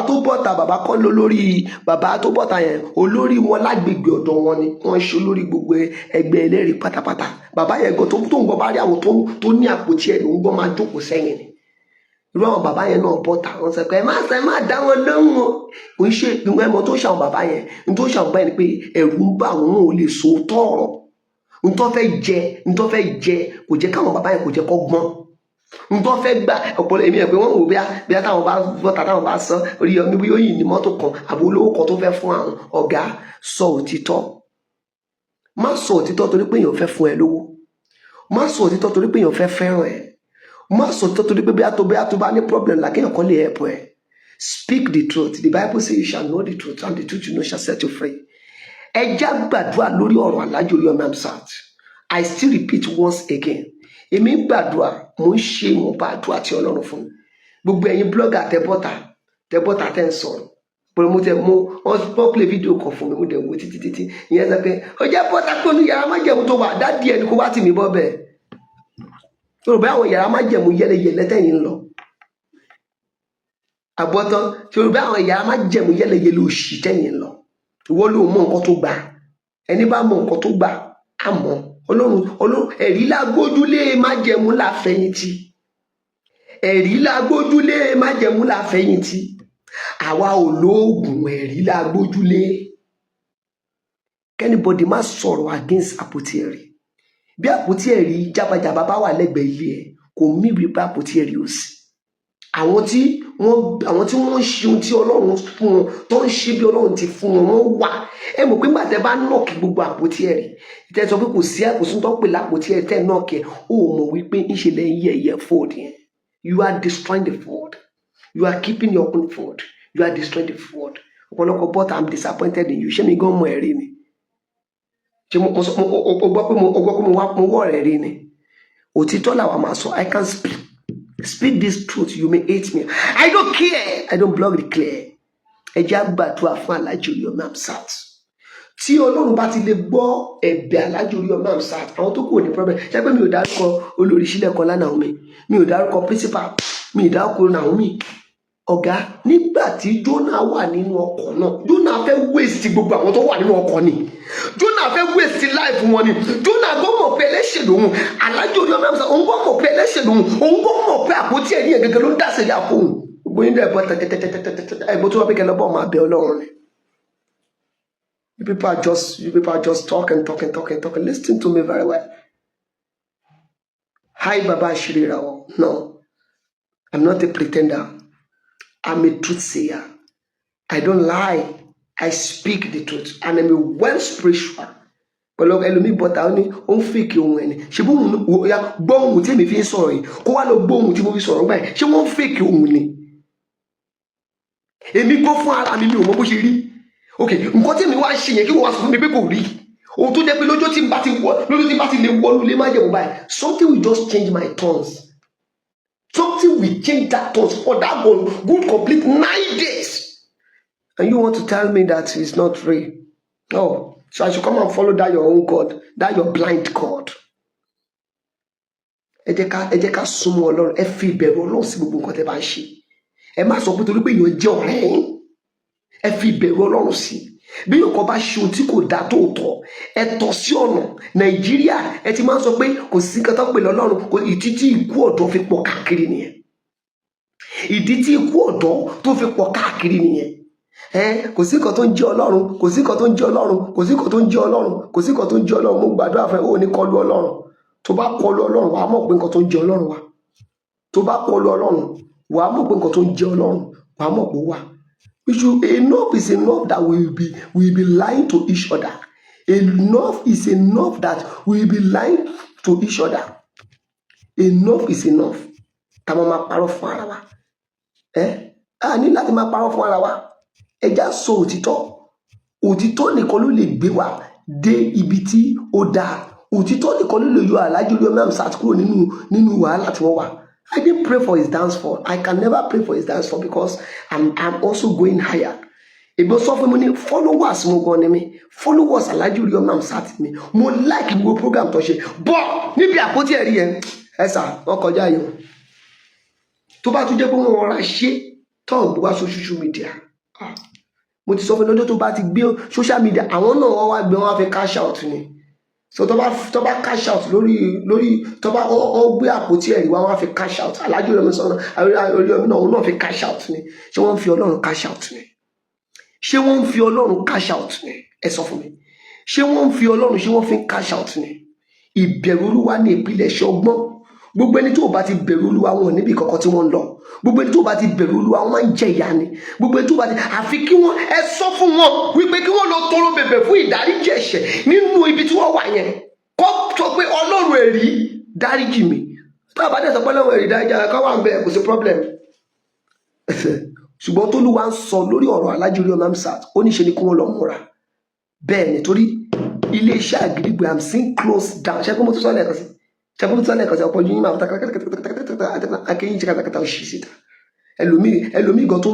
Speaker 1: tó bọ́ta bàbá kan ló lórí bàbá tó bọ́ta yẹn olórí wọn lágbègbè ọ̀dọ̀ wọn ni wọ́n ṣe olórí gbogbo ẹgbẹ́ ẹlẹ́rìí pátápátá. Bàbá yẹn gan tó ń gbọ́ bá rí àwọn tó ní àpótí ẹ̀ ló ń gbọ́ máa jókòó sẹ́yìn ni. Irú àwọn bàbá yẹn náà bọ́ta wọ́n sọ pé ẹ má dá wọn lóhùn o. Kò ń ṣe ìpínlẹ̀ ẹmọ tó ṣàwọn bàbá yẹn ní tó ṣàwọn báyìí ni pé ẹ̀rù ń bá àwọn ò lè so tọ̀rọ̀. Ntọ́ fẹ́ jẹ kò jẹ́ káwọn bàbá yẹn kò jẹ́ kó gbọ́n. Ntọ́ fẹ́ gbà ọ̀pọ̀lọpọ̀ èmi ẹ̀ pé wọ́n wò bí táwọn bá bọ́ta táwọn bá sọ Oríyọmí bí ó yìn ní mọ́tò kan àbí olówó kan tó fẹ́ fún àwọn ọ̀gá sọ òtítọ́. Má sọ òtítọ́ torí pé èèyàn fẹ́ fún ẹ lówó. Má sọ òtítọ́ torí pé èèyàn fẹ́ fẹ́ràn ẹ. Má sọ òtítọ́ torí pé bí a tó bá ní problem làkéèyàn kan lè help ẹ. Speak the truth. The Bible says you shall know the truth and the truth you know shall set you free. Ẹ já gbàdúrà lórí ọ̀rọ̀ Alhaji Oríyọmí Hamzat. I still repeat once again. Èmi gbàdúrà, mo ń ṣe ìwọ̀nba àdúrà tí Ọlọ́run fún mi. Gbogbo ẹ̀yin blogger tẹ́ ń sọ̀rọ̀. But wọ́n play video kan fún mi, mo dẹ̀ wo títí. Ìyẹn sọ pé ó jẹ́ bọ́tà pé olú yàrá májẹ̀mú tó wà dádì ẹni kó bá tì mí bọ́ bẹ́ẹ̀. Yorùbá àwọn yàrá májẹ̀mú yẹ́lẹyẹ̀lẹ tẹ̀yìn ń lọ. Àbọ̀tán Yorùbá àwọn yàrá májẹ̀mú yẹ́lẹyẹ̀lẹ òṣì tẹ̀yìn ń lọ. Ìwọ ló mọ nǹkan tó gbà. Ẹni bá mọ nǹkan tó gbà á mọ̀. Ọlọ́run ẹ̀rí lágbójúlé májẹ̀mú láfẹ̀yìntì. Ẹ̀rí lágbójúlé májẹ̀mú láfẹ̀yìntì. Àwa ò lóògùn, ẹ̀rí lágbójúlé. Kẹ́nìbọ̀dì má sọ̀rọ̀ against àpótí ẹ̀rí. Bí àpótí ẹ̀rí jábàjábà bá wà lẹ́gbẹ̀ẹ́ ilé ẹ̀, kò mí wípé àpótí ẹ̀rí ò sí. Àwọn tí wọ́n ń ṣe ohun tí Ọlọ́run fún wọn, tó ń ṣe bí Ọlọ́run ti fún wọn, wọ́n wà. Ẹ mọ̀ pé nígbà tẹ́ bá nọ́ọ̀kì gbogbo àpótí ẹ̀rí, tẹ́ sọ pé kò sí tó ń pè lápótí ẹ̀rí tẹ́ nọ́ọ̀kì ẹ̀, ó mọ̀ wípé ńṣe lẹ́yìn ẹ̀yẹ fold yẹn. You are destroying the fold. You are keeping your own fold. You are destroying the fold. Ọ̀pọ̀lọpọ̀ but I'm disappointed in you. Ṣé mi gan mọ ẹ̀rí ni? Ṣé mo gbọ́ pé mo wọ́ ẹ̀rí ni? Òtítọ́ làwa máa sọ. I can speak this truth. You may hate me. I don't care. I don't blog declare. Ẹ jẹ́ àgbàdúrà fún Alhaji Oríyọ̀mí Hamzat. Tí Ọlọ́run bá ti lè gbọ́ ẹ̀bẹ̀ Alhaji Oríyọ̀mí Hamzat, àwọn tó kù ò ní problem. Ṣé pé mi ò dárúkọ olórí Sílẹ̀kọ́lá Naomi, mi ò dárúkọ principal, mi ò dárúkọ Naomi. Ọ̀gá, nígbà tí Jonah wà nínú ọkọ̀ náà, Jonah fẹ́ waste gbogbo àwọn tó wà nínú ọkọ̀ ni. Jonah fẹ́ waste life wọn ni. Jonah gbọ́mọ̀ pé ẹlẹ́ṣẹ̀ lòun. Alhaji Oríyọ̀mí Hamzat òun gbọ́mọ̀ pé ẹlẹ́ṣẹ̀ lòun. Òun gbọ́mọ̀ pé àpótí ẹ̀rí yẹn gẹ́gẹ́ ló ń dàsẹ̀ yà fóun. Gbogbo yín dẹ̀ bọ́ tẹ́tẹ́tẹ́tẹ́tẹ́ ẹ̀gbọ́n tó wá pé kẹlẹ́ bọ́ máa bẹ Ọlọ́run ni. You people are just talking. Listen to me very well. Hi, Baba Ashirirawo. No, I'm not a pretender. I'm a truth sayer. I don't lie. I speak the truth. And I'm a well spiritual. Pẹ̀lú ẹlòmíì bọ́ta ó ní ó ń fèkì ohun ẹni. Ṣé bó gbọ́ ohun tí èmi fi ń sọ̀rọ̀ yìí kó wá lọ gbọ́ ohun tí mo fi sọ̀rọ̀ gbà yìí? Ṣé wọ́n ń fèkì ohun ni? Èmi gbọ́ fún ara mi ò mọ bó ṣe rí. Ok, nǹkan tí èmi wá ṣe yẹn kí wọ́n wá sọ fún mi pé kò rí. Ohun tó jẹ́ pé lójó tí n bá ti lè wọnú ilé má jẹ̀mú báyìí. Something will just change my tones. Something will change that tones for that good complete 9 days. And you want to tell me that it's not real? Oh, so I should come and follow that your own God, that your blind God. Ẹ jẹ́ ká súnmọ́ Ọlọ́run, ẹ fi ìbẹ̀rù Ọlọ́run sí gbogbo nǹkan tẹ́ bá ń ṣe. Ẹ má sọ pé torí pé èèyàn jẹ́ ọ̀rẹ́ yín, ẹ fi ìbẹ̀rù Ọlọ́run sí. Bí nǹkan bá ṣe ohun tí kò dá tòótọ́, ẹ tọ́ sí ọ̀nà. Nàìjíríà ẹ ti máa ń sọ pé kò sí nǹkan tó ń pè lọ́lọ́run, ìdí tí ikú ọ̀dọ́ fi pọ̀ káàkiri nìyẹn. Ìdí tí ikú ọ̀dọ́ tó fi pọ̀ káàkiri nìyẹn. Kò sí nǹkan tó ń jẹ́ Ọlọ́run, kò sí nǹkan tó ń jẹ́ Ọlọ́run, kò sí nǹkan tó ń jẹ́ Ọlọ́run, kò sí nǹkan tó ń jẹ́ Ọlọ́run. Mo gbàdúrà fún ẹ, ó ní kọlu Ọlọ́run. Tó bá kọlu Ọlọ́run, wàá mọ̀ pé nǹkan tó ń jẹ́ Ọlọ́run wà. Tó bá kọlu Ọlọ́run, wàá mọ̀ pé nǹkan tó ń jẹ́ Ọlọ́run, wàá mọ̀ pé ó wà. Enough is enough that we will be lying to each other. Enough is enough that we will be lying to each other. Enough is enough. Tá máa máa parọ́ fún ara wa. A ní láti máa parọ́ fún ara wa. Ẹ já sọ òtítọ́. Òtítọ́ nìkan ló lè gbé wa dé ibi tí ó dáa. Òtítọ́ nìkan ló lè yọ Alhaji Oríyọ̀mí Hamzat kúrò nínú wàhálà tí wọ́n wà. I didn't pray for his downfall. I can never pray for his downfall because I'm also going higher. Èmi sọ fún mi ní followers mo gan ni mi. Followers Alhaji Oríyọ̀mí Hamzat mi. Mo like gbogbo program tó ṣe. But níbi àpótí ẹ̀rí yẹn, sà, wọ́n kọjá yẹn. Tó bá tún jẹ́ pé wọ́n ra ṣe tó ń wá social media. Mo ti sọ fún lọ́jọ́ tó bá ti gbé social media, àwọn náà wọ́n wá gbé wọn fẹ́ cash out ni. So tó bá cash out lórí tó bá ó gbé àpótí ẹ̀rí wá wọ́n fẹ́ cash out. Alhaji Oríyọ̀mí náà òun náà fẹ́ cash out ni. Ṣé wọ́n ń fi Ọlọ́run cash out ni? Ṣé wọ́n ń fi Ọlọ́run cash out ni? Ẹ sọ fún mi. Ṣé wọ́n ń fi Ọlọ́run, ṣé wọ́n fi cash out ni? Ìbẹ̀rù Olúwa ní ìpilẹ̀ṣẹ̀ ọgbọ́n. Gbogbo ẹni tó bá ti bẹ̀rù Olúwa wọn níbi kankan tí wọ́n ń lọ. Gbogbo ẹni tó bá ti bẹ̀rù Olúwa wọn máa ń jẹ ìyà ni. Gbogbo ẹni tó bá ti àfi kí wọ́n ẹ sọ fún wọn wípé kí wọ́n lọ tọrọ bẹ̀bẹ̀ fún ìdáríjì ẹ̀ṣẹ̀ nínú ibi tí wọ́n wà yẹn. Kọ́ sọ pé Ọlọ́run ẹ̀rí dáríjì mi. Tá a bá dẹ̀ sọ pé Ọlọ́run ẹ̀rí dáríjì ara ká wà ń bẹ̀ kò sí problem. Ṣùgbọ́n t'Olúwa ń sọ lórí ọ̀rọ̀ Alhaji Oríyọ̀mí Hamzat ó ní ṣe ni kí wọ́n lọ múra. Bẹ́ẹ̀ ni torí iléeṣẹ́ Àgídìgbo I'm seeing close down ṣé kó mo tún sọ lẹ́ẹ̀kan sí ṣé kó mo tún sọ lẹ́ẹ̀kan sí ọ̀pọ̀ yín máa akéyìn jẹ́ kàtàkàtà òṣì síta ẹlòmíì gan tó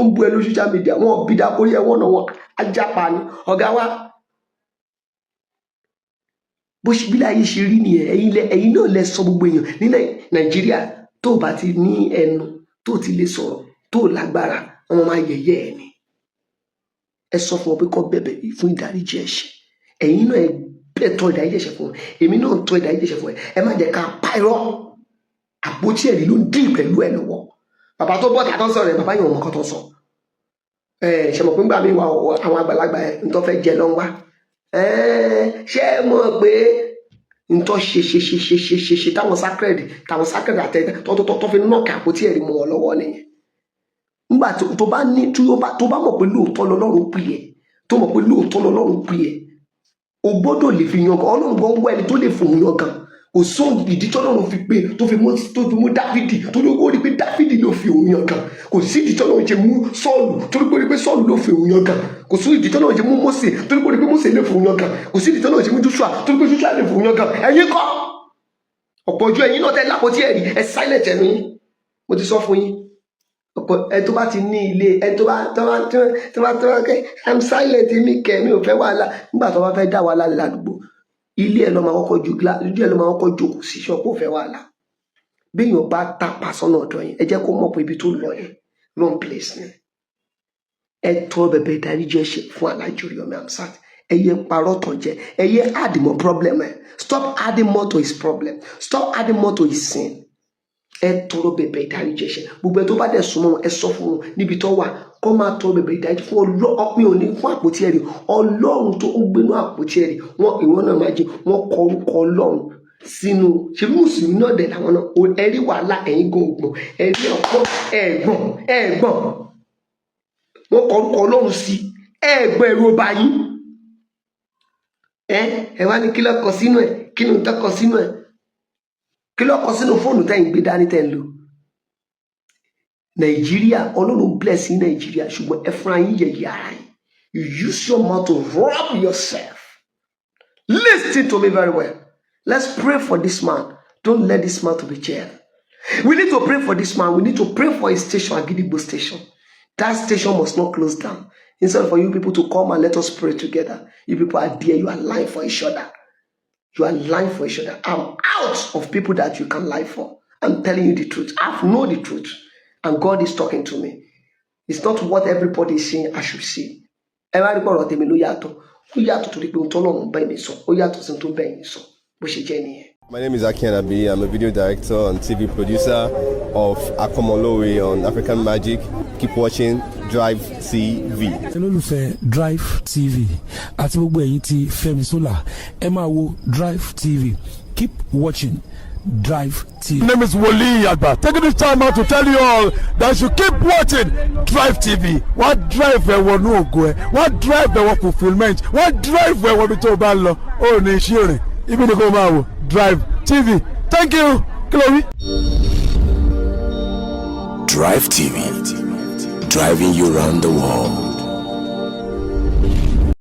Speaker 1: ń bú ẹ lórí social media wọn bí dákórí ẹ wọ́n náà wọn ajápa ni ọ̀gá wa bó ṣe bí láyé ṣe rí nìyẹn ẹ̀yin náà lẹ sọ gbogbo èèyàn ní Nàìjíríà tó bá ti ní ẹnu tó ti lè sọ̀rọ̀ tó lágbára wọn máa yẹ̀yẹ́ ẹ ni ẹ sọ fún wọn pé kó bẹ̀bẹ̀ fún ìdáríjì ẹ̀ṣẹ̀ ẹ̀yin náà ẹ bẹ̀ tọ́ ìdáríjì ẹ̀ṣẹ̀ fún èmi náà tọ́ ìdáríjì ẹ̀ṣẹ̀ fún ẹ má jẹ́ ká pa irọ́ àpótí ẹ̀rí ló ń dín pẹ̀lú ẹ lọ́wọ́ bàbá tó bọ́ta tó ń sọ̀rọ̀ ẹ bàbá yẹn ò mọ̀ kọ́ tó ń sọ ṣe mọ̀ pé ńgbà mi wà àwọn àgbàlagbà ẹ ń tó fẹ́ jẹ lọ́ngbà ṣé ẹ mọ̀ pé ń tó ṣe táwọn sacred àtẹ tó fi nọ́ọ̀kì àpótí ẹ̀rí mọ́ ọ lọ́wọ́ nìyẹn nígbà tó bá mọ̀ pé lóòótọ́ lọ́lọ́run pè é tó mọ̀ pé lóòótọ́ lọ́lọ́run pè é o gbọ́dọ̀ lè fi yan gan ọlọ́run gan wá ẹni tó lè fòun yan gan kò sóhun ìdí tọ́lọ́run fi pé tó fi mú Dáfídì torí ó rí pé Dáfídì ló fi òun yan gan kò sí ìdí tọ́lọ́run ṣe mú Sọ́ọ̀lù torí pé ó rí pé Sọ́ọ̀lù ló fi òun yan gan kò sí ìdí tọ́lọ́run ṣe mú Mósè torí pé ó rí pé Mósè lè fòun yan gan kò sí ìdí tọ́lọ́run ṣe mú Jóṣúà torí pé Jóṣúà lè fòun yan gan ẹ̀yin kọ́ ọ̀pọ̀ ojú ẹ̀yin náà tẹ́ lápótí ẹ̀rí ẹ silent ẹ̀mí mo ti sọ fún yín ọ̀pọ̀ ẹ tó bá ti ní ilé ẹ tó bá kẹ́ I'm silent mi kẹ́ mi ò fẹ́ wàhálà nígbà tó bá fẹ́ dá wàhálà ládùúgbò ilé ẹ lọ máa kọ́kọ́ jókòó sí ṣọ́pọ̀ fẹ́ wàhálà béèyàn bá tàpá sọ́nà ọ̀dọ̀ yẹn ẹ jẹ́ kó mọ̀ pé ibi tó lọ yẹn wrong place ni ẹ tọ́ bẹ̀bẹ̀ ìdáríjì ẹ̀ṣẹ̀ fún Alhaji Oríyọmí Hamzat ẹ yé parọ́ tàn jẹ ẹ yé add more problem ẹ stop adding more to his problem stop adding more to his sin ẹ tọrọ bẹ̀bẹ̀ ìdáríjì ẹ̀ṣẹ̀ gbogbo ẹ tó bá dẹ̀ súnmọ́ ẹ sọ fún wọn níbi tó wà kó máa tọrọ bẹ̀bẹ̀ ìdáríjì fún ọpin òní fún àpótí ẹ̀rí Ọlọ́run tó ń gbénú àpótí ẹ̀rí wọn ìwọ náà máa jẹ wọn kọ orúkọ Ọlọ́run sínú ṣe bí mùsùlùmí náà dẹ̀ làwọn náà ẹ̀rí wàhálà ẹ̀yìn gbọ̀ngbọ̀n ẹ̀rí ọ̀pọ̀ ẹ̀gbọ̀n wọn kọ orúkọ Ọlọ́run sí ẹ̀gbọ́n ẹ̀rọ ọba yín ẹ wá ní kí ló kọ sínú ẹ kí ló ń tọkọ sínú ẹ kí ló kọ sínú fóònù tẹ́yìn gbé dání tẹ́ ń lò Nàìjíríà Ọlọ́run bless in Nàìjíríà ṣùgbọ́n ẹ fúnra yín yẹ̀yẹ́ ara yín you use your mouth to rob yourself listen to me very well let's pray for this man don't let this man to be jailed we need to pray for this man we need to pray for his station Agidigbo station that station must not close down instead for you people to come and let us pray together you people are there you are lying for each other. You are lying for each other. I'm out of people that you can lie for. I'm telling you the truth. I know the truth. And God is talking to me. It's not what everybody is saying I should see. Everybody ọ̀rọ̀ tèmi ló yàtọ̀. Ó yàtọ̀ torí pé ohun tó lọ́run bá mi sọ. Ó yàtọ̀ sí ohun tó bẹ́ẹ̀ yín sọ. Bó ṣe jẹ́ nìyẹn.
Speaker 2: My name is Aki Anabi. I'm a video director and TV producer of Akomolowe on African Magic. Keep watching Drive TV.
Speaker 3: olólùfẹ́ Drive TV àti gbogbo ẹ̀yin tí Fẹ́mi Sola ẹ máa wo Drive TV. Keep watching Drive TV.
Speaker 4: My name is Wole Agba. Taking this time out to tell you all that you keep watching Drive TV. What drive ẹ̀wọ̀ ní ògo ẹ̀? What drive ẹ̀wọ̀ fulfilment? What drive ẹ̀wọ̀ bí tó o bá lọ? Ó ní iṣẹ́ rìn. Ibi ni kò máa wò Drive TV. Thank you. Chloe.
Speaker 5: Drive TV, driving you around the world.